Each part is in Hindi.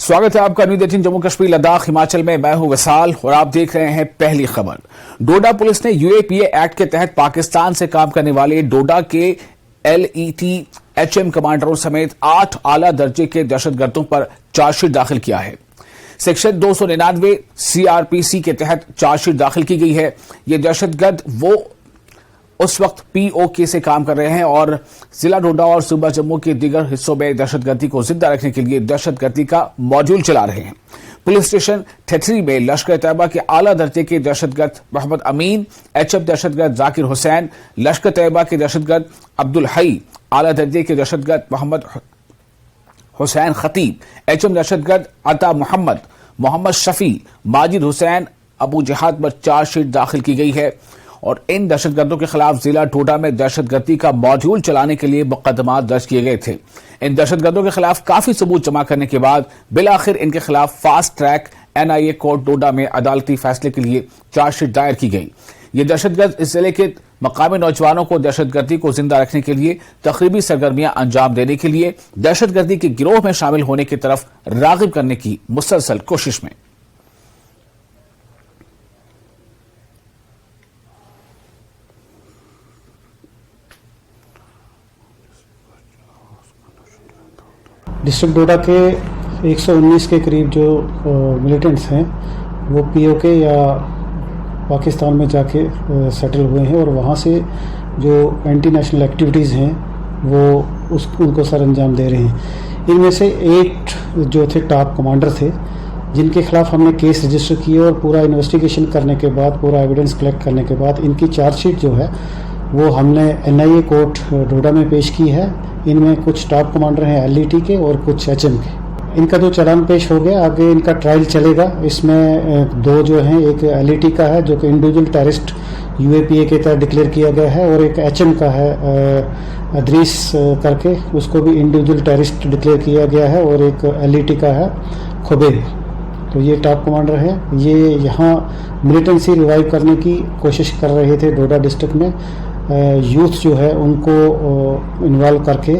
स्वागत है आपका न्यूज़ 18 जम्मू कश्मीर लद्दाख हिमाचल में। मैं हूं विशाल और आप देख रहे हैं पहली खबर। डोडा पुलिस ने यूएपीए एक्ट के तहत पाकिस्तान से काम करने वाले डोडा के LETHM कमांडरों समेत 8 आला दर्जे के दहशतगर्दों पर चार्जशीट दाखिल किया है। सेक्शन 299 CRPC के तहत चार्जशीट दाखिल की गई है। ये दहशतगर्द वो उस वक्त POK से काम कर रहे हैं और जिला डोडा और सूबा जम्मू के दीगर हिस्सों में दहशतगर्दी को जिंदा रखने के लिए दहशतगर्दी का मॉड्यूल चला रहे हैं। पुलिस स्टेशन ठेठरी में लश्कर तैयबा के आला दर्जे के दहशतगर्द मोहम्मद अमीन, HF दहशतगर्द जाकिर हुसैन, लश्कर तैयबा के दहशतगर्द अब्दुल हई, आला दर्जे के दहशतगर्द मोहम्मद हुसैन खतीब, HM दहशतगर्द अता मोहम्मद शफी, माजिद हुसैन, अबू जिहाद पर चार्जशीट दाखिल की गई है और इन दहशतगर्दों के खिलाफ जिला डोडा में दहशतगर्दी का मॉड्यूल चलाने के लिए मुकदमा दर्ज किए गए थे। इन दहशतगर्दों के खिलाफ काफी सबूत जमा करने के बाद बिलाखिर इनके खिलाफ फास्ट ट्रैक NIA कोर्ट डोडा में अदालती फैसले के लिए चार्जशीट दायर की गई। ये दहशतगर्द इस जिले के मकामी नौजवानों को दहशतगर्दी को जिंदा रखने के लिए तकरीबी सरगर्मियां अंजाम देने के लिए दहशतगर्दी के गिरोह में शामिल होने की तरफ रागिब करने की मुसलसल कोशिश में। डिस्ट्रिक्ट डोडा के 119 के करीब जो मिलिटेंट्स हैं वो POK या पाकिस्तान में जाके सेटल हुए हैं और वहाँ से जो एंटी नेशनल एक्टिविटीज़ हैं वो उनको सर अंजाम दे रहे हैं। इनमें से 8 जो थे टॉप कमांडर थे जिनके खिलाफ हमने केस रजिस्टर किए और पूरा इन्वेस्टिगेशन करने के बाद, पूरा एविडेंस कलेक्ट करने के बाद इनकी चार्जशीट जो है वो हमने NIA कोर्ट डोडा में पेश की है। इनमें कुछ टॉप कमांडर हैं LET के और कुछ HM के। इनका जो चालान पेश हो गया, आगे इनका ट्रायल चलेगा। इसमें 2 जो हैं, एक LET का है जो कि इंडिविजुअल टेररिस्ट UAPA के तहत डिक्लेयर किया गया है और एक HM का है अदरीस करके, उसको भी इंडिविजुअल टेररिस्ट डिक्लेयर किया गया है और एक LET का है खुबेर। तो ये टॉप कमांडर है। ये यहाँ मिलिटेंसी रिवाइव करने की कोशिश कर रहे थे डोडा डिस्ट्रिक्ट में। यूथ जो है उनको इन्वॉल्व करके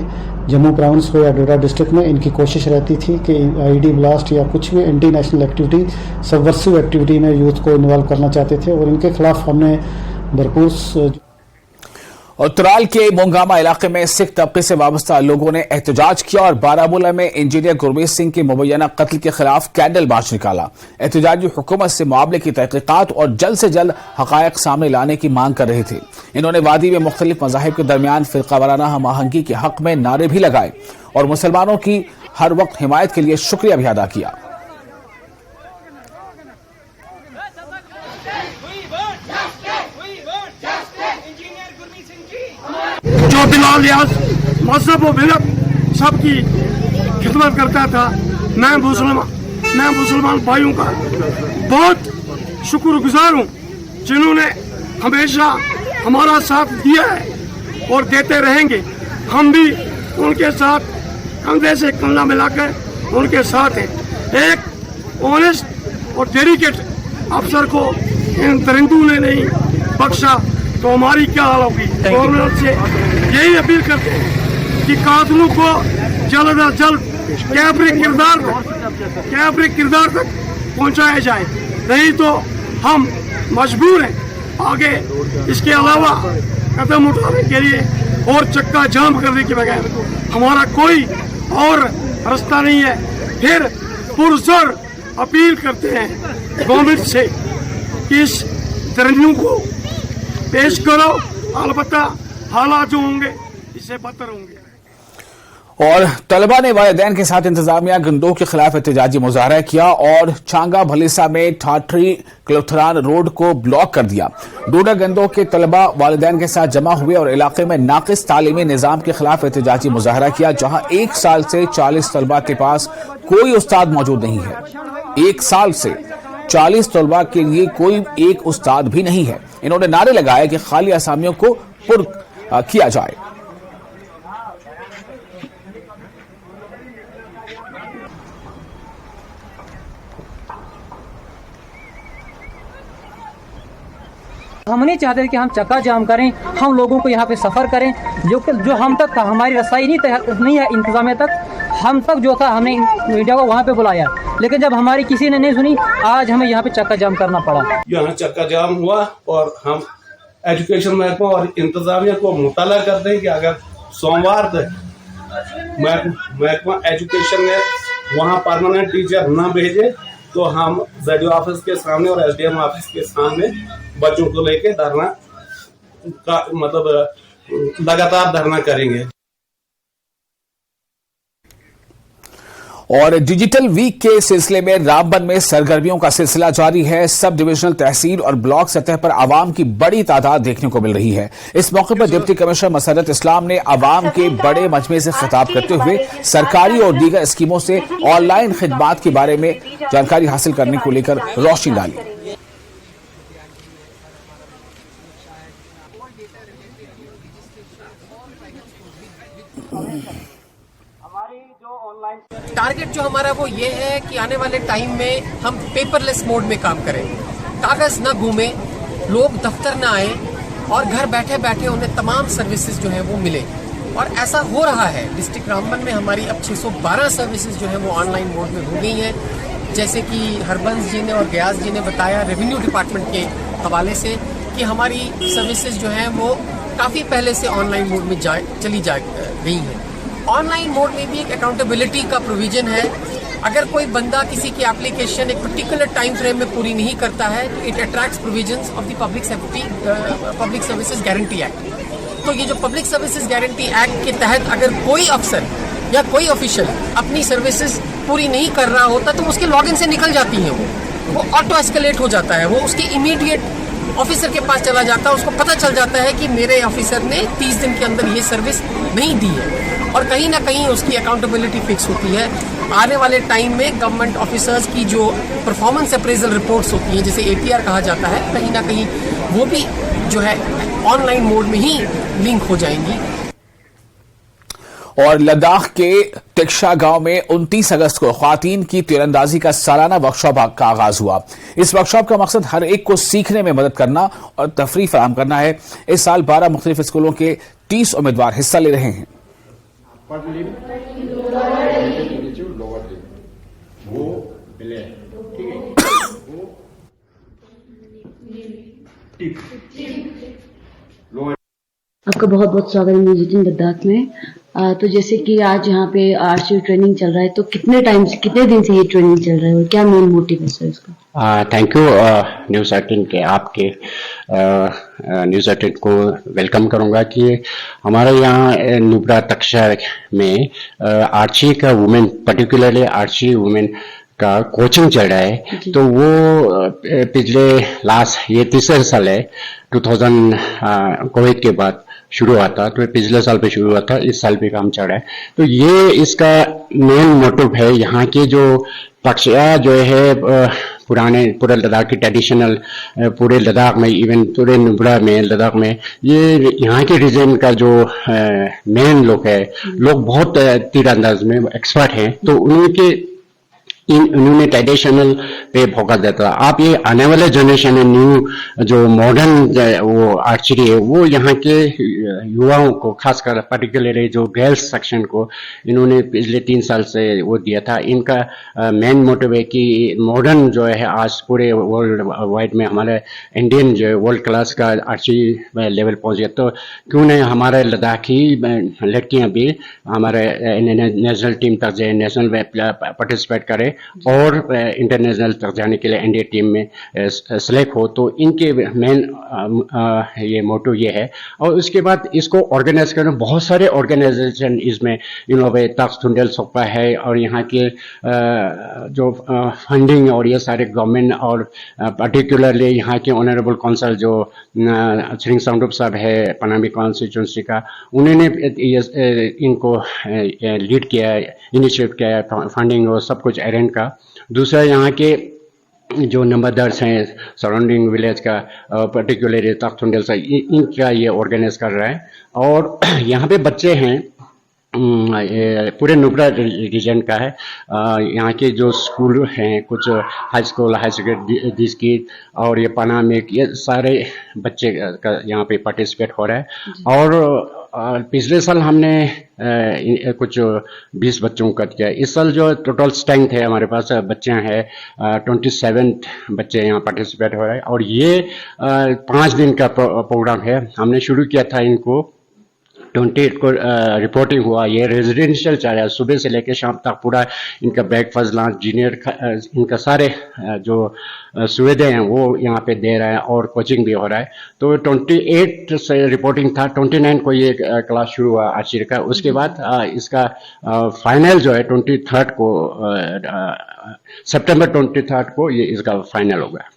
जम्मू प्रोविंस हो या डोडा डिस्ट्रिक्ट में इनकी कोशिश रहती थी कि IED ब्लास्ट या कुछ भी anti national activity, subversive activity में यूथ को इन्वॉल्व करना चाहते थे और इनके खिलाफ हमने भरपूर। और त्राल के मोंगामा इलाके में सिख तबके से वाबस्ता लोगों ने एहतजाज किया और बारामूला में इंजीनियर गुरमीत सिंह के मुबैना कत्ल के खिलाफ कैंडल मार्च निकाला। एहतजाजी हुकूमत से मामले की तहकीकात और जल्द से जल्द हकायक सामने लाने की मांग कर रहे थे। इन्होंने वादी में मुख्तलिफ मज़ाहिब के दरमियान फिरकावाराना हम आहंगी के हक में नारे भी लगाए और मुसलमानों की हर वक्त हिमायत के लिए शुक्रिया भी अदा किया। जो बिला लिहाज मजहब व मिलत सबकी खिदमत करता था, मैं मुसलमान भाइयों का बहुत शुक्रगुजार हूँ जिन्होंने हमेशा हमारा साथ दिया है और देते रहेंगे। हम भी उनके साथ कंधे से कंधा मिलाकर उनके साथ हैं। एक ऑनेस्ट और डेडिकेट अफसर को इन दरिंदों ने नहीं बख्शा तो हमारी क्या हाल होगी। गवर्नमेंट से यही अपील करते हैं कि कातिलों को जल्द अज जल्द कैबरे किरदार तक पहुंचाया जाए, नहीं तो हम मजबूर हैं आगे इसके अलावा कदम उठाने के लिए और चक्का जाम करने के बगैर हमारा कोई और रास्ता नहीं है। फिर पुरजोर अपील करते हैं गवर्नमेंट से कि इस दरिंदों को पेश करो, अलबत्ता हालात जो होंगे इससे बदतर होंगे। और तलबा ने वालिदैन के साथ इंतजामिया गंदों के खिलाफ एहतजाजी मुजाहरा किया और छांगा भलीसा में ठाठरी क्लोथरान रोड को ब्लॉक कर दिया। डोडा गंदों के तलबा वालिदैन के साथ जमा हुए और इलाके में नाकिस तालीमी निजाम के खिलाफ एहतजाजी मुजाहरा किया, जहां 1 साल से 40 तलबा के पास कोई उस्ताद मौजूद नहीं है। 1 साल से 40 तलबा के लिए कोई एक उस्ताद भी नहीं है। इन्होंने नारे लगाए कि खाली असामियों को पुर किया जाए। हम नहीं चाहते कि हम चक्का जाम करें, हम लोगों को यहाँ पे सफ़र करें जो हम तक हमारी रसाई नहीं है इंतजामिया तक। हम तक जो था हमने मीडिया को वहाँ पे बुलाया, लेकिन जब हमारी किसी ने नहीं सुनी, आज हमें यहाँ पे चक्का जाम करना पड़ा। यहाँ चक्का जाम हुआ और हम एजुकेशन महकमा और इंतजामिया को मुताला करते हैं कि अगर सोमवार तक महकमा एजुकेशन ने वहाँ परमानेंट टीचर न भेजे तो हम ZDO ऑफिस के सामने और SDM ऑफिस के सामने बच्चों को लेके धरना का मतलब लगातार धरना करेंगे। और डिजिटल वीक के सिलसिले में रामबन में सरगर्मियों का सिलसिला जारी है। सब डिविजनल, तहसील और ब्लॉक सतह पर आवाम की बड़ी तादाद देखने को मिल रही है। इस मौके पर डिप्टी कमिश्नर मसरत इस्लाम ने आवाम के बड़े मजमे से खिताब करते हुए सरकारी और दीगर स्कीमों से ऑनलाइन खिदमात के बारे में जानकारी हासिल करने को लेकर रोशनी डाली। टारगेट जो हमारा वो ये है कि आने वाले टाइम में हम पेपरलेस मोड में काम करें, कागज ना घूमे, लोग दफ्तर ना आए और घर बैठे बैठे उन्हें तमाम सर्विसेज जो है वो मिले। और ऐसा हो रहा है। डिस्ट्रिक्ट रामबन में हमारी अब 612 सर्विसेज जो है वो ऑनलाइन मोड में हो गई हैं। जैसे कि हरबंस जी ने और गयास जी ने बताया रेवेन्यू डिपार्टमेंट के हवाले से कि हमारी सर्विसेज जो हैं वो काफ़ी पहले से ऑनलाइन मोड में चली जा गई हैं। ऑनलाइन मोड में भी एक अकाउंटेबिलिटी का प्रोविजन है। अगर कोई बंदा किसी की एप्लीकेशन एक पर्टिकुलर टाइम फ्रेम में पूरी नहीं करता है तो it attracts provisions of the public services guarantee act. तो ये जो पब्लिक सर्विसेज गारंटी एक्ट के तहत अगर कोई अफसर या कोई ऑफिशियल अपनी सर्विसेज पूरी नहीं कर रहा होता तो उसके लॉगिन से निकल जाती हैं, वो ऑटो एस्केलेट हो जाता है, वो उसके इमीडिएट ऑफिसर के पास चला जाता है। उसको पता चल जाता है कि मेरे ऑफिसर ने 30 दिन के अंदर ये सर्विस नहीं दी है और कहीं ना कहीं उसकी अकाउंटेबिलिटी फिक्स होती है। आने वाले टाइम में गवर्नमेंट ऑफिसर्स की जो परफॉर्मेंस अप्रेजल रिपोर्ट्स होती हैं, जिसे APR कहा जाता है, कहीं ना कहीं वो भी जो है ऑनलाइन मोड में ही लिंक हो जाएंगी। और लद्दाख के तिक्शा गांव में 29 अगस्त को ख्वातीन की तीरंदाजी का सालाना वर्कशॉप का आगाज हुआ। इस वर्कशॉप का मकसद हर एक को सीखने में मदद करना और तफरीह फराहम करना है। इस साल 12 मुख्तलिफ स्कूलों के 30 उम्मीदवार हिस्सा ले रहे हैं। आपका बहुत बहुत स्वागत है म्यूजिक लद्दाख में। तो जैसे कि आज यहाँ पे आर्चरी ट्रेनिंग चल रहा है, तो कितने दिन से ये ट्रेनिंग चल रहा है और क्या मेन मोटिव है सर इसका? थैंक यू न्यूज 18 के आपके न्यूज 18 को वेलकम करूंगा कि हमारे यहाँ नुब्रा तक्शा में आर्चरी का वुमेन, पर्टिकुलरली आर्चरी वुमेन का कोचिंग चल रहा है। तो वो पिछले ये तीसरा साल है, 2000 कोविड के बाद शुरू हुआ था, तो पिछले साल पे शुरू हुआ था, इस साल भी काम चल रहा है। तो ये इसका मेन मोटिव है। यहाँ के जो पक्षियाँ जो है पूरे लद्दाख की ट्रेडिशनल, पूरे लद्दाख में, इवन पूरे नुब्रा में, लद्दाख में, ये यहाँ के रीजन का जो मेन लोग बहुत तीरंदाज में एक्सपर्ट हैं। तो उन्होंने ट्रेडिशनल पे फोकस देता। आप ये आने वाले जनरेशन में न्यू जो मॉडर्न वो आर्चरी है, वो यहाँ के युवाओं को, खासकर पर्टिकुलरली जो गर्ल्स सेक्शन को इन्होंने पिछले 3 साल से वो दिया था। इनका मेन मोटिव है कि मॉडर्न जो है आज पूरे वर्ल्ड वाइड में हमारे इंडियन जो वर्ल्ड क्लास का आर्चरी लेवल पहुंच गया। तो क्यों नहीं हमारे लद्दाखी लड़कियां भी हमारे नेशनल टीम तक जाए, नेशनल पार्टिसिपेट करें और इंटरनेशनल तक जाने के लिए इंडिया टीम में सेलेक्ट हो। तो इनके मेन ये मोटो ये है। और उसके बाद इसको ऑर्गेनाइज करना, बहुत सारे ऑर्गेनाइजेशन इसमें तख्त थुंडेल सोपा है और यहाँ के जो फंडिंग और ये सारे गवर्नमेंट और पर्टिकुलरली यहाँ के ऑनरेबल काउंसिल जो श्री संगरूप साहब है पनामी कॉन्स्टिट्यूंसी का, उन्होंने इनको लीड किया, इनिशिएट किया फंडिंग और सब कुछ अरेंज का। दूसरा यहाँ के जो नंबरदार्स हैं सराउंडिंग विलेज का, पर्टिकुलरली तख्त थुंडेल से, इनका ये ऑर्गेनाइज कर रहा है। और यहाँ पे बच्चे हैं, पूरे नुब्रा रीजन का है। यहाँ के जो स्कूल हैं, कुछ हाई स्कूल, हाई सेकेंडरी की और ये पनामिक, ये सारे बच्चे का यहाँ पे पार्टिसिपेट हो रहा है। और पिछले साल हमने कुछ 20 बच्चों को किया। इस साल जो टोटल स्ट्रेंथ है हमारे पास बच्चे हैं 27 बच्चे यहाँ पार्टिसिपेट हो रहे हैं और ये 5 दिन का प्रोग्राम है। हमने शुरू किया था इनको 28 को रिपोर्टिंग हुआ। ये रेजिडेंशियल चल रहा है, सुबह से लेकर शाम तक पूरा इनका ब्रेकफास्ट लंच डिनर इनका सारे जो सुविधाएं हैं वो यहाँ पे दे रहे हैं और कोचिंग भी हो रहा है। तो 28 से रिपोर्टिंग था, 29 को ये क्लास शुरू हुआ आर्चरी का। उसके बाद इसका फाइनल जो है 23 को सितंबर 23 को ये इसका फाइनल होगा।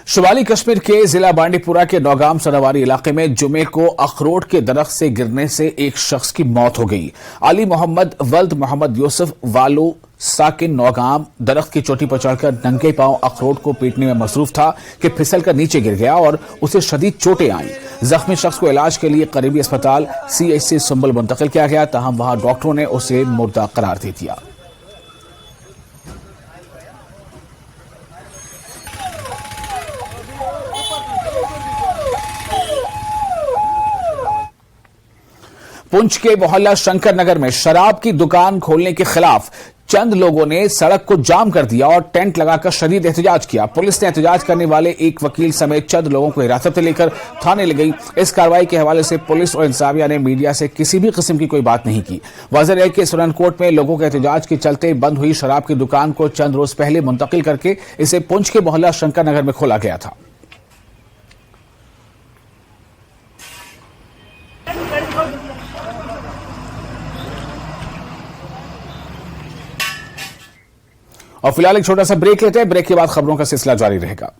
शुमाली कश्मीर के जिला बांडीपुरा के नौगाम सरावारी इलाके में जुमे को अखरोट के दरख्त से गिरने से एक शख्स की मौत हो गई। अली मोहम्मद वल्द मोहम्मद यूसुफ वालू साकिन नौगाम दरख्त की चोटी पर चढ़कर नंगे पांव अखरोट को पीटने में मसरूफ था कि फिसलकर नीचे गिर गया और उसे शदीद चोटें आईं। जख्मी शख्स को इलाज के लिए करीबी अस्पताल CHC सुंबल मुंतकिल किया गया, ताहम वहां डॉक्टरों ने उसे मुर्दा करार दे दिया। पुंछ के मोहल्ला शंकर नगर में शराब की दुकान खोलने के खिलाफ चंद लोगों ने सड़क को जाम कर दिया और टेंट लगाकर शदीद एहतजाज किया। पुलिस ने एहतजाज करने वाले एक वकील समेत चंद लोगों को हिरासत में लेकर थाने ले गई। इस कार्रवाई के हवाले से पुलिस और इंसाफिया ने मीडिया से किसी भी किस्म की कोई बात नहीं की। वाज़ेह है कि सुरनकोट में लोगों के एहतजाज के चलते बंद हुई शराब की दुकान को चंद रोज पहले मुंतकिल करके इसे पुंछ के मोहल्ला शंकर नगर में खोला गया था। और फिलहाल एक छोटा सा ब्रेक लेते हैं। ब्रेक के बाद खबरों का सिलसिला जारी रहेगा।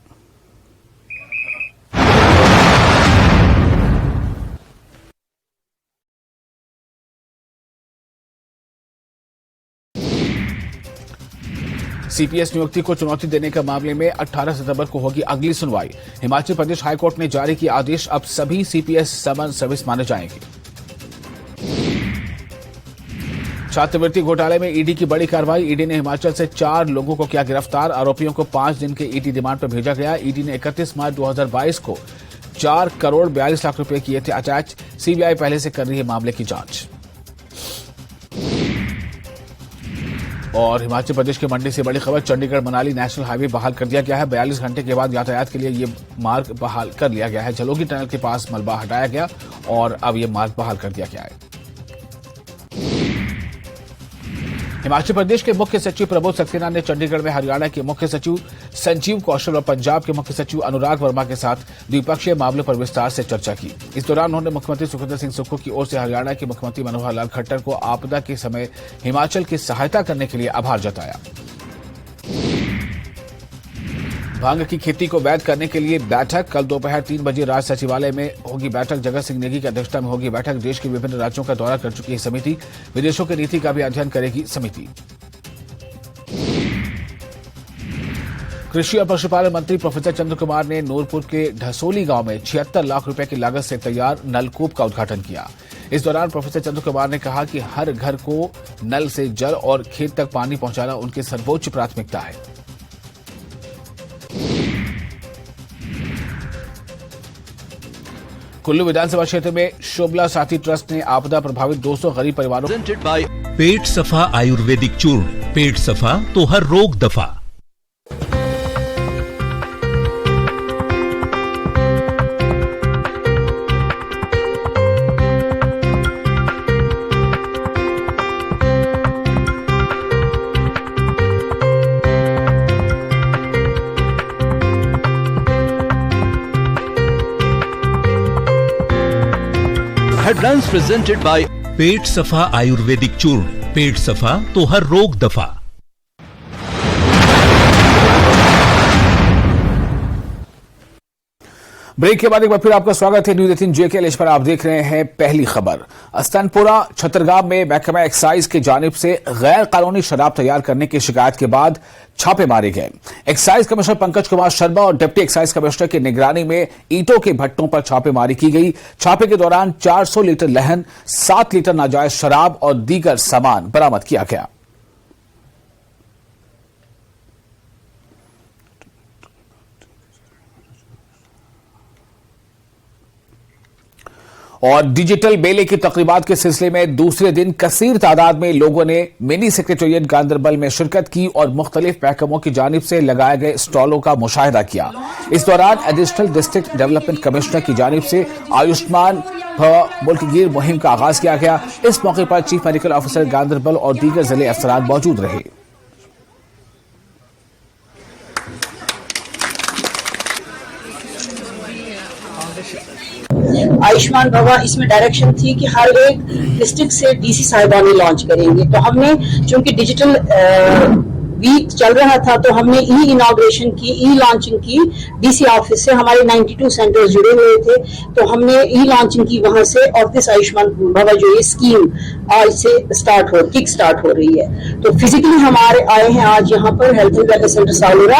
CPS नियुक्ति को चुनौती देने के मामले में 18 सितंबर को होगी अगली सुनवाई। हिमाचल प्रदेश हाईकोर्ट ने जारी किया आदेश, अब सभी CPS समन सर्विस माने जाएंगे। छात्रवृत्ति घोटाले में ईडी की बड़ी कार्रवाई। ईडी ने हिमाचल से 4 लोगों को किया गिरफ्तार। आरोपियों को 5 दिन के ईडी रिमांड पर भेजा गया। ईडी ने 31 मार्च 2022 को 4 करोड़ 42 लाख रुपए किए थे अटैच। सीबीआई पहले से कर रही है मामले की जांच। और हिमाचल प्रदेश के मंडी से बड़ी खबर, चंडीगढ़ मनाली नेशनल हाईवे बहाल कर दिया गया है। 42 घंटे के बाद यातायात के लिए ये मार्ग बहाल कर लिया गया है। झलोगी टनल के पास मलबा हटाया गया और अब ये मार्ग बहाल कर दिया गया है। हिमाचल प्रदेश के मुख्य सचिव प्रबोध सक्सेना ने चंडीगढ़ में हरियाणा के मुख्य सचिव संजीव कौशल और पंजाब के मुख्य सचिव अनुराग वर्मा के साथ द्विपक्षीय मामलों पर विस्तार से चर्चा की। इस दौरान उन्होंने मुख्यमंत्री सुखविंदर सिंह सुक्खू की ओर से हरियाणा के मुख्यमंत्री मनोहर लाल खट्टर को आपदा के समय हिमाचल की सहायता करने के लिए आभार जताया। भांग की खेती को वैध करने के लिए बैठक, कल दोपहर 3 बजे राज्य सचिवालय में होगी बैठक। जगत सिंह नेगी की अध्यक्षता में होगी बैठक। देश के विभिन्न राज्यों का दौरा कर चुकी है समिति, विदेशों की नीति का भी अध्ययन करेगी समिति। कृषि और पशुपालन मंत्री प्रोफेसर चंद्र कुमार ने नूरपुर के ढसोली गांव में 76 लाख रुपए की लागत से तैयार नलकूप का उद्घाटन किया। इस दौरान प्रोफेसर चंद्र कुमार ने कहा कि हर घर को नल से जल और खेत तक पानी पहुंचाना उनकी सर्वोच्च प्राथमिकता है। कुल्लू विधानसभा क्षेत्र में शोभला साथी ट्रस्ट ने आपदा प्रभावित 200 गरीब परिवारों पेट सफा आयुर्वेदिक चूर्ण, पेट सफा तो हर रोग दफा। Headlines presented by पेट सफा आयुर्वेदिक चूर्ण, पेट सफा तो हर रोग दफा। ब्रेक के बाद एक बार फिर आपका स्वागत है न्यूज 18 JK लिस्ट पर। आप देख रहे हैं पहली खबर। अस्तनपुरा छतरगाम में महकमा एक्साइज की जानिब से गैर कानूनी शराब तैयार करने की शिकायत के बाद छापे मारे गए। एक्साइज कमिश्नर पंकज कुमार शर्मा और डिप्टी एक्साइज कमिश्नर की निगरानी में ईंटों के भट्टों पर छापेमारी की गई। छापे के दौरान 400 लीटर लहन, 7 लीटर नाजायज शराब और दीगर सामान बरामद किया गया। और डिजिटल मेले की तकरीबात के सिलसिले में दूसरे दिन कसीर तादाद में लोगों ने मिनी सेक्रेटेरिएट गांदरबल में शिरकत की और मुख्तलिफ महकमों की जानिब से लगाए गए स्टॉलों का मुशाहिदा किया। इस दौरान एडिशनल डिस्ट्रिक्ट डेवलपमेंट कमिश्नर की जानिब से आयुष्मान मुल्कगीर मुहिम का आगाज किया गया। इस मौके पर चीफ मेडिकल ऑफिसर गांदरबल और दीगर जिले अफसरान मौजूद रहे। आयुष्मान भवा इसमें डायरेक्शन थी कि हर एक डिस्ट्रिक्ट से डीसी साहिबानी लॉन्च करेंगे। तो हमने चूंकि डिजिटल वीक चल रहा था तो हमने ई इनॉग्रेशन की, ई लॉन्चिंग की डीसी ऑफिस से। हमारे 92 सेंटर्स जुड़े हुए थे तो हमने ई लॉन्चिंग की वहां से। और दिस आयुष्मान भवा जो ये स्कीम आज से किक स्टार्ट हो रही है। तो फिजिकली हमारे आए हैं आज यहाँ पर हेल्थ एंड वेलनेस सेंटर सालूरा।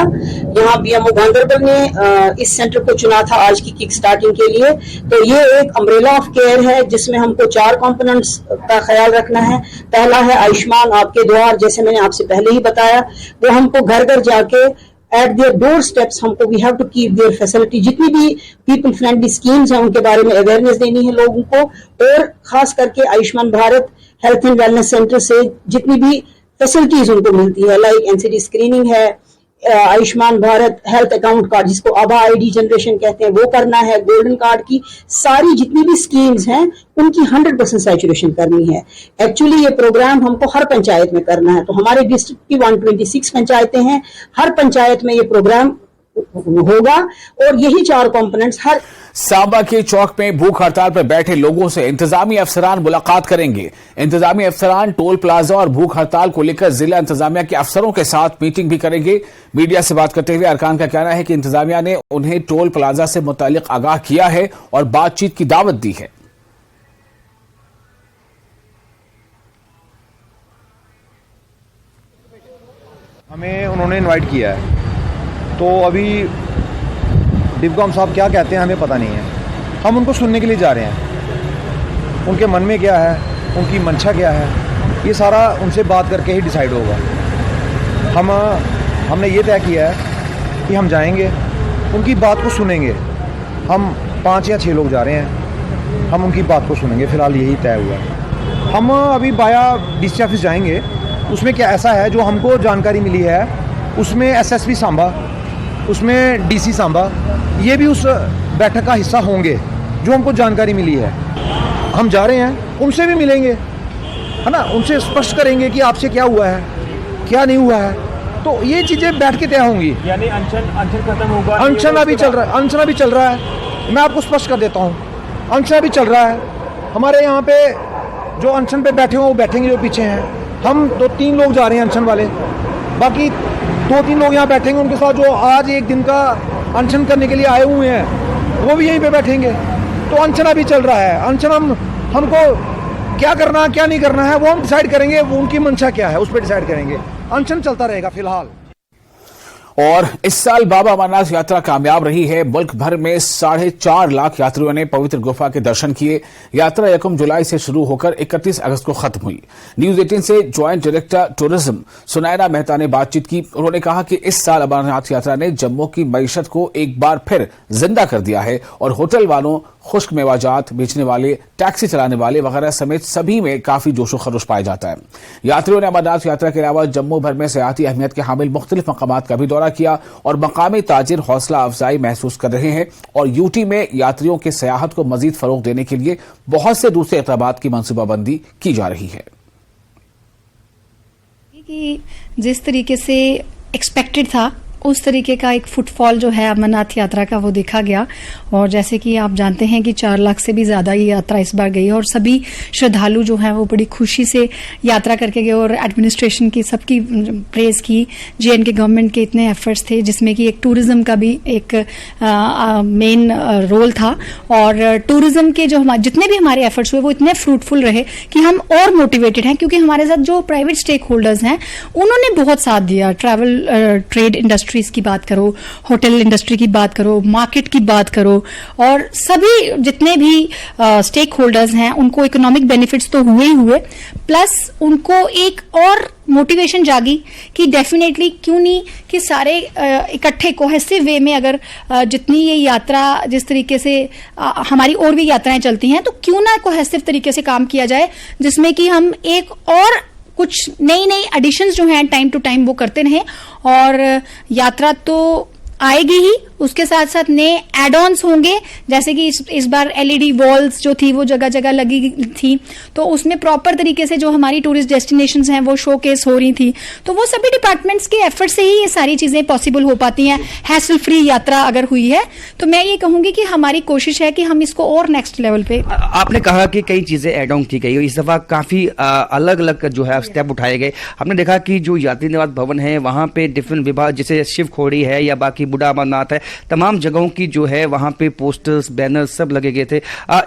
यहाँ बीएमओ गांदरबल ने इस सेंटर को चुना था आज की किक स्टार्टिंग के लिए। तो ये एक अम्ब्रेला ऑफ केयर है जिसमें हमको 4 कंपोनेंट्स का ख्याल रखना है। पहला है आयुष्मान आपके द्वार, जैसे मैंने आपसे पहले ही बताया, वो हमको घर घर जाके एट देयर डोर स्टेप्स हमको we have to keep their facility. जितनी भी पीपल फ्रेंडली स्कीम्स हैं उनके बारे में अवेयरनेस देनी है लोगों को। और खास करके Ayushman Bharat health and wellness centre से जितनी भी फैसिलिटीज उनको मिलती है, लाइक एनसीडी स्क्रीनिंग है, Ayushman Bharat health account card जिसको आभा आईडी जनरेशन कहते हैं वो करना है, गोल्डन कार्ड की सारी जितनी भी स्कीम्स हैं उनकी 100% सैचुरेशन करनी है। एक्चुअली ये प्रोग्राम हमको हर पंचायत में करना है। तो हमारे डिस्ट्रिक्ट की 126 पंचायतें हैं, हर पंचायत में ये प्रोग्राम होगा और यही 4 कंपोनेंट्स हर। सांबा के चौक में भूख हड़ताल पर बैठे लोगों से इंतजामी अफसरान मुलाकात करेंगे। इंतजामी अफसरान टोल प्लाजा और भूख हड़ताल को लेकर जिला इंतजामिया के अफसरों के साथ मीटिंग भी करेंगे। मीडिया से बात करते हुए अरकान का कहना है कि इंतजामिया ने उन्हें टोल प्लाजा से मुतालिक आगाह किया है और बातचीत की दावत दी है। हमें उन्होंने इनवाइट किया है तो अभी डिपकॉम साहब क्या कहते हैं हमें पता नहीं है। हम उनको सुनने के लिए जा रहे हैं, उनके मन में क्या है, उनकी मंशा क्या है, ये सारा उनसे बात करके ही डिसाइड होगा। हमने ये तय किया है कि हम जाएंगे, उनकी बात को सुनेंगे। हम 5 या 6 लोग जा रहे हैं, हम उनकी बात को सुनेंगे। फ़िलहाल यही तय हुआ है। हम अभी बाया डीसी ऑफिस जाएंगे। उसमें क्या ऐसा है जो हमको जानकारी मिली है, उसमें एसएसपी सांबा, उसमें डीसी सांबा, ये भी उस बैठक का हिस्सा होंगे जो हमको जानकारी मिली है। हम जा रहे हैं, उनसे भी मिलेंगे, है ना, उनसे स्पष्ट करेंगे कि आपसे क्या हुआ है, क्या नहीं हुआ है। तो ये चीज़ें बैठ के तय होंगी। यानी अनशन खत्म होगा? अनशन अभी चल रहा है, अनशन अभी चल रहा है। मैं आपको स्पष्ट कर देता हूँ, अनशन अभी चल रहा है। हमारे यहाँ पे जो अनशन पे बैठे हो वो बैठेंगे, जो पीछे हैं। हम 2-3 लोग जा रहे हैं अनशन वाले, बाकी 2-3 लोग यहाँ बैठेंगे। उनके साथ जो आज एक दिन का अनशन करने के लिए आए हुए हैं वो भी यहीं पे बैठेंगे। तो अनशन अभी चल रहा है। अनशन हमको क्या करना क्या नहीं करना है वो हम डिसाइड करेंगे, वो उनकी मंशा क्या है उस पर डिसाइड करेंगे। अनशन चलता रहेगा फिलहाल। और इस साल बाबा अमरनाथ यात्रा कामयाब रही है। मुल्क भर में 4.5 लाख यात्रियों ने पवित्र गुफा के दर्शन किए। यात्रा 1 जुलाई से शुरू होकर 31 अगस्त को खत्म हुई। न्यूज 18 से joint director tourism Sunaina Mehta ने बातचीत की। उन्होंने कहा कि इस साल अमरनाथ यात्रा ने जम्मू की मईशत को एक बार फिर जिंदा कर दिया है और होटल वालों, खुश्क मेवाजात बेचने वाले, टैक्सी चलाने वाले वगैरह समेत सभी में काफी जोशो खरोश पाया जाता है। यात्रियों ने अमरनाथ यात्रा के अलावा जम्मू भर में सियाहती अहमियत के हामिल मुख्तलिफ मकामात का भी दौरा किया और मकामी ताजिर हौसला अफजाई महसूस कर रहे हैं। और यूटी में यात्रियों के सियाहत को मजीद फरोग देने के लिए बहुत से दूसरे इक़दामात की मनसूबाबंदी की जा रही है। कि जिस तरीके से एक्सपेक्टेड था उस तरीके का एक फुटफॉल जो है अमरनाथ यात्रा का वो देखा गया। और जैसे कि आप जानते हैं कि 4 लाख से भी ज्यादा ये यात्रा इस बार गई और सभी श्रद्धालु जो हैं वो बड़ी खुशी से यात्रा करके गए। और एडमिनिस्ट्रेशन की सबकी प्रेज की, जेएनके गवर्नमेंट के इतने एफर्ट्स थे जिसमें कि एक टूरिज्म का भी एक मेन रोल था। और टूरिज्म के जो जितने भी हमारे एफर्ट्स हुए वो इतने फ्रूटफुल रहे कि हम और मोटिवेटेड हैं, क्योंकि हमारे साथ जो प्राइवेट स्टेक होल्डर्स हैं उन्होंने बहुत साथ दिया। ट्रैवल ट्रेड इंडस्ट्री इंडस्ट्रीज की बात करो, होटल इंडस्ट्री की बात करो, मार्केट की बात करो, और सभी जितने भी स्टेक होल्डर्स हैं उनको इकोनॉमिक बेनिफिट्स तो हुए ही हुए, प्लस उनको एक और मोटिवेशन जागी कि डेफिनेटली क्यों नहीं कि सारे इकट्ठे कोहेसिव वे में अगर जितनी ये यात्रा जिस तरीके से हमारी और भी यात्राएं चलती हैं तो क्यों ना कोहेसिव तरीके से काम किया जाए, जिसमें कि हम एक और कुछ नई नई एडिशंस जो हैं टाइम टू टाइम वो करते रहें। और यात्रा तो आएगी ही, उसके साथ साथ नए एड ऑन्स होंगे, जैसे कि इस बार एलईडी वॉल्स जो थी वो जगह जगह लगी थी, तो उसमें प्रॉपर तरीके से जो हमारी टूरिस्ट डेस्टिनेशंस हैं वो शोकेस हो रही थी। तो वो सभी डिपार्टमेंट्स के एफर्ट से ही ये सारी चीजें पॉसिबल हो पाती हैं। हैसल फ्री यात्रा अगर हुई है तो मैं ये कहूंगी कि हमारी कोशिश है कि हम इसको और नेक्स्ट लेवल पे। आपने कहा कि कई चीजें एड ऑन की गई और इस दफा काफी अलग अलग जो है स्टेप उठाए गए। हमने देखा कि जो यात्री निवास भवन है वहां पे डिफरेंट विभाग जैसे शिव खोड़ी है या बाकी बूढ़ा अमरनाथ है, तमाम जगहों की जो है वहां पे पोस्टर्स बैनर्स सब लगे गए थे।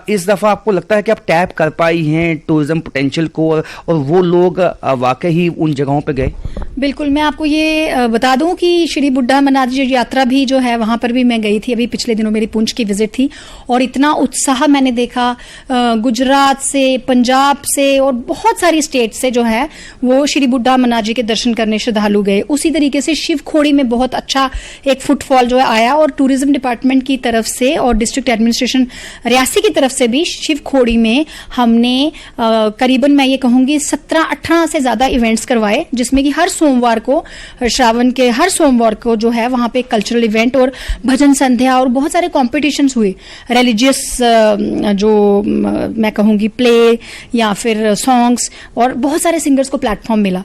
इस दफा आपको लगता है कि आप टैप कर पाई हैं टूरिज्म पोटेंशियल को और वो लोग वाकई ही उन जगहों पे गए? बिल्कुल, मैं आपको ये बता दूं कि श्री बुड्ढा अमरनाथ जी यात्रा भी जो है वहां पर भी मैं गई थी, अभी पिछले दिनों मेरी पुंछ की विजिट थी और इतना उत्साह मैंने देखा गुजरात से, पंजाब से और बहुत सारी स्टेट से जो है वो श्री बुड्ढा अमरनाथ जी के दर्शन करने श्रद्धालु गए। उसी तरीके से शिव खोड़ी में बहुत अच्छा एक फुटफॉल जो है आया और टूरिज्म डिपार्टमेंट की तरफ से और डिस्ट्रिक्ट एडमिनिस्ट्रेशन रियासी की तरफ से भी शिव खोड़ी में हमने करीबन मैं ये कहूंगी 17-18 से ज्यादा इवेंट्स करवाए, जिसमें कि हर सोमवार को, श्रावण के हर सोमवार को जो है वहां पे कल्चरल इवेंट और भजन संध्या और बहुत सारे कॉम्पिटिशन्स हुए, रिलीजियस जो मैं कहूंगी प्ले या फिर सॉन्ग्स, और बहुत सारे सिंगर्स को प्लेटफॉर्म मिला।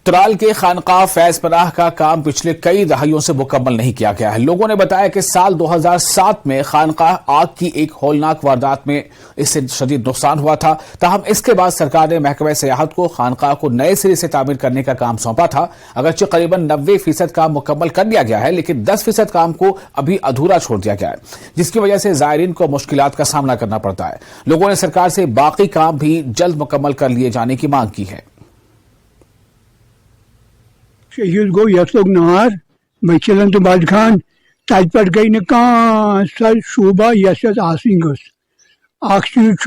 त्राल के खानकाह फैज पनाह का काम पिछले कई दहाइयों से मुकम्मल नहीं किया गया है। लोगों ने बताया कि साल 2007 में खानकाह आग की एक होलनाक वारदात में इससे शदीद नुकसान हुआ था। ताहम इसके बाद सरकार ने महकमे सियाहत को खानकाह को नए सिरे से तामीर करने का काम सौंपा था। अगरचे करीबन 90% काम मुकम्मल कर लिया गया है, लेकिन 10% काम को अभी अधूरा छोड़ दिया गया है, जिसकी वजह से जायरीन को मुश्किलात का सामना करना पड़ता है। लोगों ने सरकार से बाकी काम भी जल्द मुकम्मल कर लिए जाने की मांग की है। शहीद गो यकसोग नहार बचलन तो बाद खान तत पे गई सा शोभा यस आसन गस। अख चीज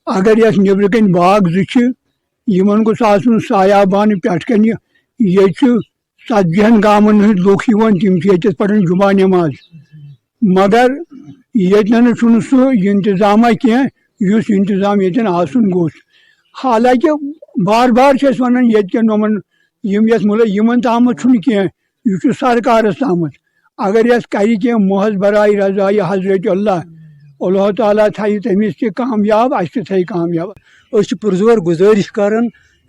अगर यस नबर कन बाग जन गोस आसन सायाबान पेट कन ये 70 गामन हंद लुख तम ये पढ़न जुमा नमाज, मगर ये सह इंतजाम कह इंतजाम ये आसन गोस। हालांकि बार बार वन ये नमन यमन तामत कह यह सरकार तामत, अगर यस कर महज बराई रजा हजरत अल्लाह ताला थी तमिस तह कामयाब अस थे कामयाब। पुरजोर गुजारिश कर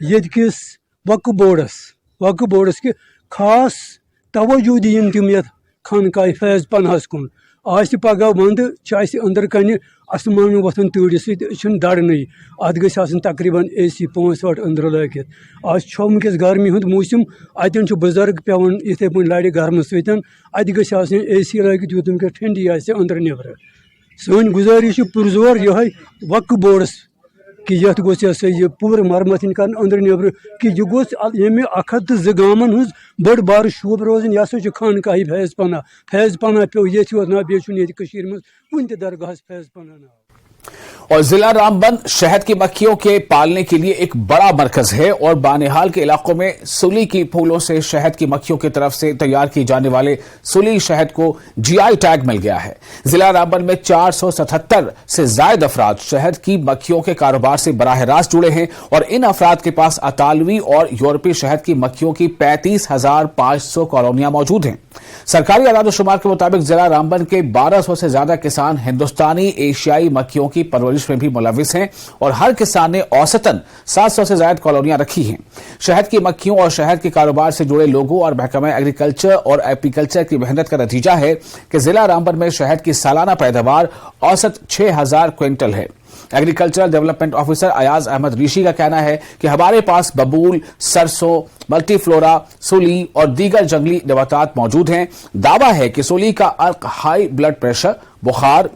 यस वक्फ बोर्डस कि खास तवज्जो दिन तम ये खानकाह फैज पनाहस कुन। आज पगह वंद अंदर कन आसमान वथन तूड़ सर दड़न अत गई तकरीबन AC 5-8 अंदर लगित। आज वनकस गर्मी हूँ मौसम, अतन बुजुर्ग पेवन इथे पे लड़ गर्म सत अत गई AC लगित यूतम कि ठंडी अंदर नबर। सन गुजारिश पुरजोर यह वक्फ बोर्डस कि ये गोस यह पूर मरम्मत कर अंदर नबर कि यह गोस ये 102 गामन हज बड़ बार शोब रोजन। यह हसा खानकाह फैज पना पे ये ना बे मज कुन दरगाह फैज पना ना। और जिला रामबन शहद की मक्खियों के पालने के लिए एक बड़ा मरकज है और बानिहाल के इलाकों में सुली की फूलों से शहद की मक्खियों की तरफ से तैयार किए जाने वाले सुली शहद को GI टैग मिल गया है। जिला रामबन में 477 से ज्यादा अफराद शहद की मक्खियों के कारोबार से बराह रास्त जुड़े हैं और इन अफराद के पास अतालवी और यूरोपीय शहद की मक्खियों की 35,500 कॉलोनियां मौजूद हैं। सरकारी आदाद-ओ-शुमार के मुताबिक जिला रामबन के 1200 से ज्यादा किसान हिंदुस्तानी एशियाई मक्खियों की परवरिश में भी मुलविस हैं और हर किसान ने औसतन 700 से ज्यादा कॉलोनियां रखी हैं। शहद की मक्खियों और शहद के कारोबार से जुड़े लोगों और महकमा एग्रीकल्चर और एपीकल्चर की मेहनत का नतीजा है कि जिला रामबन में शहद की सालाना पैदावार औसत 6000 क्विंटल है। Agricultural development officer Ayaz Ahmad Rishi का कहना है कि हमारे पास बबूल, सरसों, मल्टीफ्लोरा, सुली और दीगर जंगली नबातात मौजूद हैं। दावा है कि सुली का अर्क हाई ब्लड प्रेशर, बुखार,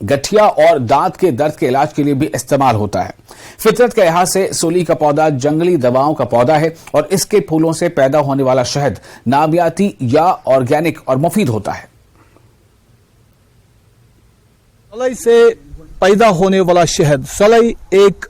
गठिया और दांत के दर्द के इलाज के लिए भी इस्तेमाल होता है। फितरत के लिहाज से सोली का पौधा जंगली दवाओं का पौधा है और इसके फूलों से पैदा होने वाला शहद नामियाती या ऑर्गेनिक और मुफीद होता है। सलाई से पैदा होने वाला शहद, सलाई एक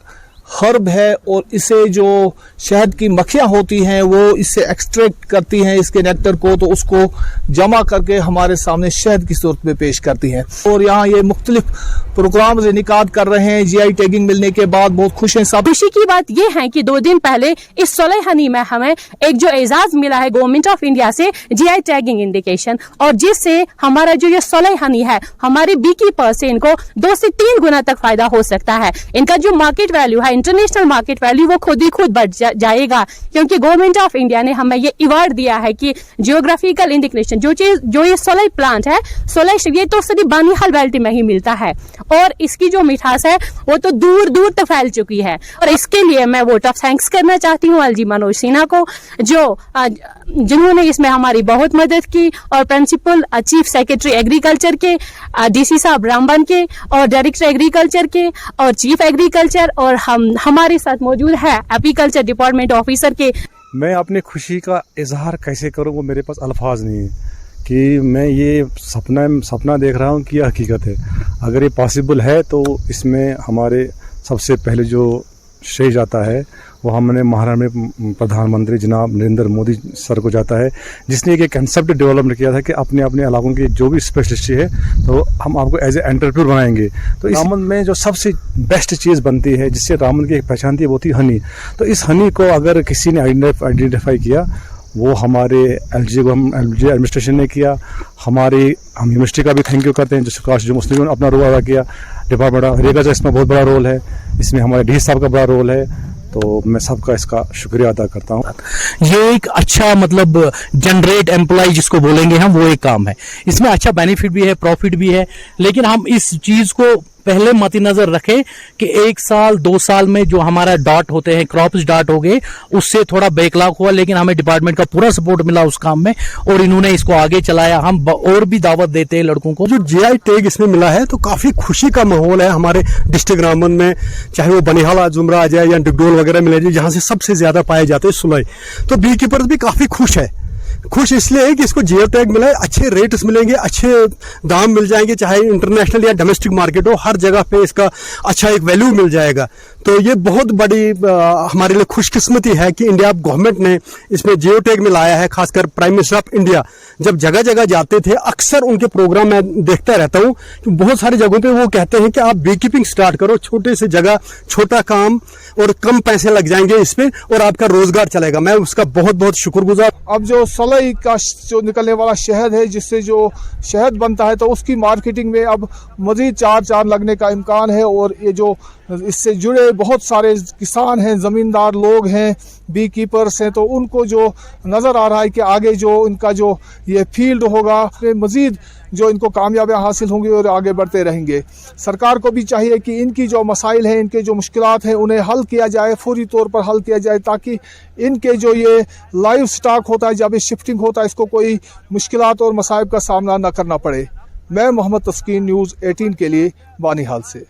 हर्ब है और इसे जो शहद की मक्खियां होती हैं वो इससे एक्सट्रैक्ट करती हैं इसके नेक्टर को, तो उसको जमा करके हमारे सामने शहद की सूरत में पेश करती हैं। और यहाँ ये मुख्तलिफ प्रोग्राम इनेकाद कर रहे हैं। GI टैगिंग मिलने के बाद बहुत खुश हैं सब। खुशी की बात ये है कि 2 दिन पहले इस सोलह हनी में हमें एक जो एजाज मिला है गवर्नमेंट ऑफ इंडिया से, GI टैगिंग इंडिकेशन, और जिससे हमारा जो ये सोलह हनी है हमारे बी कीपर से इनको 2 से 3 गुना तक फायदा हो सकता है। इनका जो मार्केट वैल्यू है, इंटरनेशनल मार्केट वैल्यू, वो खुद ही खुद बढ़ जाएगा, क्योंकि गवर्नमेंट ऑफ इंडिया ने हमें ये अवार्ड दिया है कि जियोग्राफिकल इंडिकेशन जो ये सोलह प्लांट है, सोलह ये तो सिर्फ बानिहाल बेल्ट में ही मिलता है और इसकी जो मिठास है वो तो दूर दूर तक फैल चुकी है। और इसके लिए मैं वोट ऑफ थैंक्स करना चाहती हूँ LG मनोज सिन्हा को, जिन्होंने इसमें हमारी बहुत मदद की, और प्रिंसिपल चीफ सेक्रेटरी एग्रीकल्चर के, DC साहब रामबन के, और डायरेक्टर एग्रीकल्चर के, और चीफ एग्रीकल्चर, और हमारे साथ मौजूद है एपीकल्चर डिपार्टमेंट ऑफिसर के। मैं अपनी खुशी का इजहार कैसे करूं, वो मेरे पास अल्फाज नहीं है कि मैं ये सपना देख रहा हूं कि यह हकीकत है। अगर ये पॉसिबल है तो इसमें हमारे सबसे पहले जो श्रेय जाता है वो हमने महाराष्ट्र प्रधानमंत्री जनाब नरेंद्र मोदी सर को जाता है, जिसने एक कंसेप्ट डेवलप किया था कि अपने अपने इलाकों की जो भी स्पेशलिस्ट है तो हम आपको एज ए एंटरप्रेन्योर बनाएंगे। तो इस रामन में जो सबसे बेस्ट चीज़ बनती है, जिससे रामन की एक पहचान थी, वो थी हनी। तो इस हनी को अगर किसी ने आइडेंटिफाई किया, वो हमारे LG एडमिनिस्ट्रेशन ने किया। हम यूनिवर्सिटी का भी थैंक यू करते हैं, जो मुस्लिम ने अपना रोल अदा किया। डिपार्टमेंट ऑफ रेगा का इसमें बहुत बड़ा रोल है, इसमें हमारे DC साहब का बड़ा रोल है, तो मैं सबका इसका शुक्रिया अदा करता हूँ। ये एक अच्छा मतलब जनरेट एम्प्लॉय जिसको बोलेंगे हम, वो एक काम है। इसमें अच्छा बेनिफिट भी है, प्रॉफिट भी है, लेकिन हम इस चीज को पहले मद्देनजर रखें कि 1 साल 2 साल में जो हमारा डॉट होते हैं, क्रॉप्स डॉट हो गए, उससे थोड़ा बैकलॉग हुआ, लेकिन हमें डिपार्टमेंट का पूरा सपोर्ट मिला उस काम में और इन्होंने इसको आगे चलाया। हम और भी दावत देते हैं लड़कों को। जो GI टैग इसमें मिला है तो काफी खुशी का माहौल है हमारे डिस्ट्रिक्ट रामबन में, चाहे वो बनिहाल जुमरा आ जाए या डिगडोल वगैरह मिले जाए, जहां से सबसे ज्यादा पाए जाते हैं सुलाई। तो बी कीपर्स भी काफी खुश है। खुश इसलिए है कि इसको GI टैग मिला है, अच्छे रेट्स मिलेंगे, अच्छे दाम मिल जाएंगे, चाहे इंटरनेशनल या डोमेस्टिक मार्केट हो, हर जगह पे इसका अच्छा एक वैल्यू मिल जाएगा। तो ये बहुत बड़ी हमारे लिए खुशकिस्मती है कि इंडिया गवर्नमेंट ने इसमें GI टैग में लाया है। खासकर प्राइम मिनिस्टर ऑफ इंडिया जब जगह जगह जाते थे, अक्सर उनके प्रोग्राम में देखता रहता हूँ कि बहुत सारी जगहों पे वो कहते हैं कि आप बी कीपिंग स्टार्ट करो, छोटे से जगह, छोटा काम और कम पैसे लग जाएंगे इसमें और आपका रोजगार चलेगा। मैं उसका बहुत बहुत शुक्रगुजार। अब जो सलाई का जो निकलने वाला शहद है, जिससे जो शहद बनता है, तो उसकी मार्केटिंग में अब मजीद 4 लगने का इम्कान है। और ये जो इससे जुड़े बहुत सारे किसान हैं, ज़मींदार लोग हैं, बी कीपर्स हैं, तो उनको जो नज़र आ रहा है कि आगे जो इनका जो ये फील्ड होगा, मज़ीद जो इनको कामयाबियाँ हासिल होंगी और आगे बढ़ते रहेंगे। सरकार को भी चाहिए कि इनकी जो मसाइल हैं, इनके जो मुश्किलात हैं, उन्हें हल किया जाए, फौरी तौर पर हल किया जाए, ताकि इनके जो ये लाइव स्टॉक होता है, जब ये शिफ्टिंग होता है, इसको कोई मुश्किलात और मसाइब का सामना न करना पड़े। मैं मोहम्मद तस्कीन, न्यूज़ 18 के लिए बानिहाल से।